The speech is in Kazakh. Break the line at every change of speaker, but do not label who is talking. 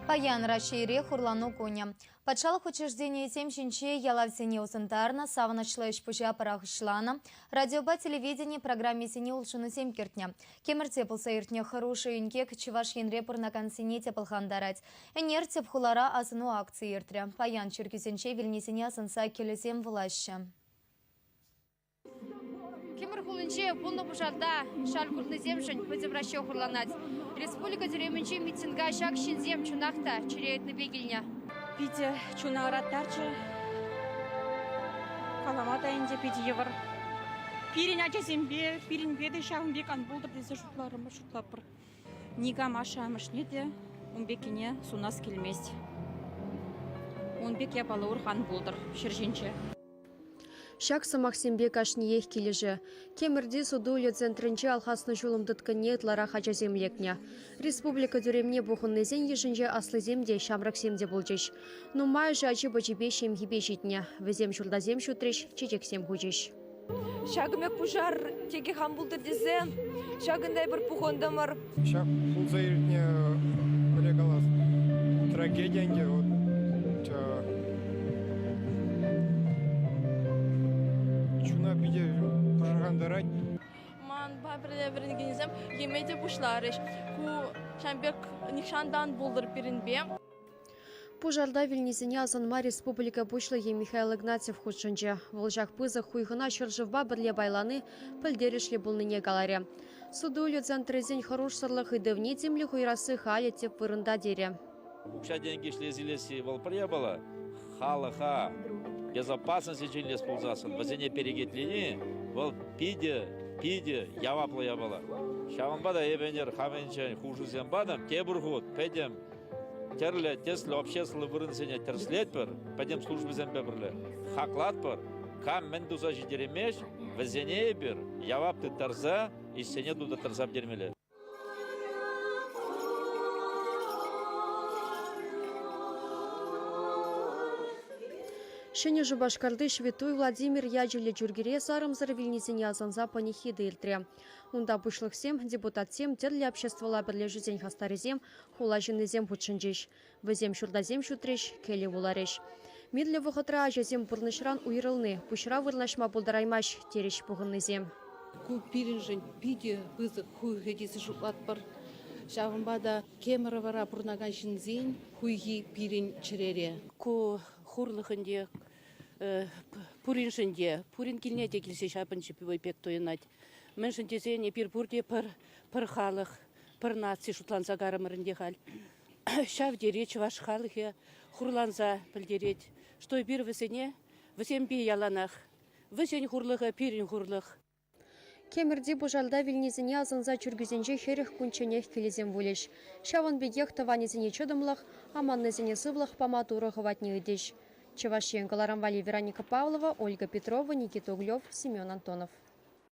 Паян Рашире хурлану коня. Патшалық учреждение семшинче ялавсене усынтарна, саваначлайш пужа парахышлана, радиоба телевидение программе сене улшыны семкертня. Кемерте пылса иртне хороший инкек чеваш енрепор на консине тепылхандарать. Энер тепхулара асыну акции иртря. Паян чиркюсенче вильнесене асынса келесем влаща.
Кемер хулынче пулны пужарда шал курны земшин подземраще хурланать. Республика деревенче митинга шак шинзем чунахта череет на бегильня.
Пите чунараттарчы каламата инде пите евр. Пирин ачасембе, пирин беде шагымбек анбулдыр десе шутларымы шутлапыр. Нига машамыш неде, умбекине сунас келмест. Унбек я балаур хан булдыр, шержинче.
Шакса Максимбек ашниех кележі. Кемірде судулі центрінче алхасны жолымдытқы нетлара хача землекне. Республика дүремне бұхыннезен ешінже аслы земде шамрак земде болжеш. Нумай жачы бачыбе шемхибе житне. Візем жулдазем шутреш, чечек сем хучеш.
Шагымек пужар теге хам булдыр десен, шагындай бір пухондамар.
Шаг пулса иртне коллегалас. Трагедиянге вот чуна биде пожаргандарать.
Ман бабырда бірінгенізем емеде бұшларыш. Ку шамбек нишандан болдыр бірінбе.
Пожарда вильнесене азанма республика бушлығы Михаил Игнатьев худшынче. Волжак пызы хуйғына шыржывба бірле байланы пілдерешле бұлныне галаре. Судулю центрезен хорошсырлық идывне землі хуйрасы халі теп вырында дере.
Укша деньги шлезилеси волприя была, хала-ха, безопасности чинлес ползасын, вазене перегетлини, вол пиде, яваплая была. Шаванбада ебенер хаменчен хуже зембадам, тебургут, педем, терле, тесле, общественный вырынсене терслет пер, педем службы зембебрле, хаклат пер, кам мендуза жидеремеш, вазене ебер, явапты тарза, и сене дуда тарза бдермеле.
Шене же башкарды шветуй Владимир Яджеле Джургире сарымзыр вильнесене азанза панихиды илтре. Унда бушлых сем, депутат сем, терле обществола бірлежізен хастарезем, хулажынезем худшынжеш. Візем шурдазем шутреш, келе вулареш. Мидле вұхытра ажазем бұрнышран уйрылны, пушра вырлашма бұлдараймаш, тереш бұғыннезем.
Ку пиринжен пиде бызы хуйгедесі жуплатпыр. Шағымбада кемірі вара бұрнаган жынзен хуйги пирин чірере. Ку хурлығынде пуринженде, пурин келнеде келсе шапыншы пивой пек тойынат. Міншінде зене пир бұрде пір халық, пір наци шутланса гарымырынде хал. Шавдере чываш халығы хурланса білдерет. Штой бір візене, візен бей яланақ. Візен хурлығы, пирин хурлық.
Кемерде бұжалда вильнезіне азынза чүргізенже херіх күнченех келезем вөлеш. Шаван бегех таванезіне чөдімлық, аманнезіне сывлық паматуры ғыватне үдеш. Чевашенко, Ларамвали, Вероника Павлова, Ольга Петрова, Никита Углев, Семен Антонов.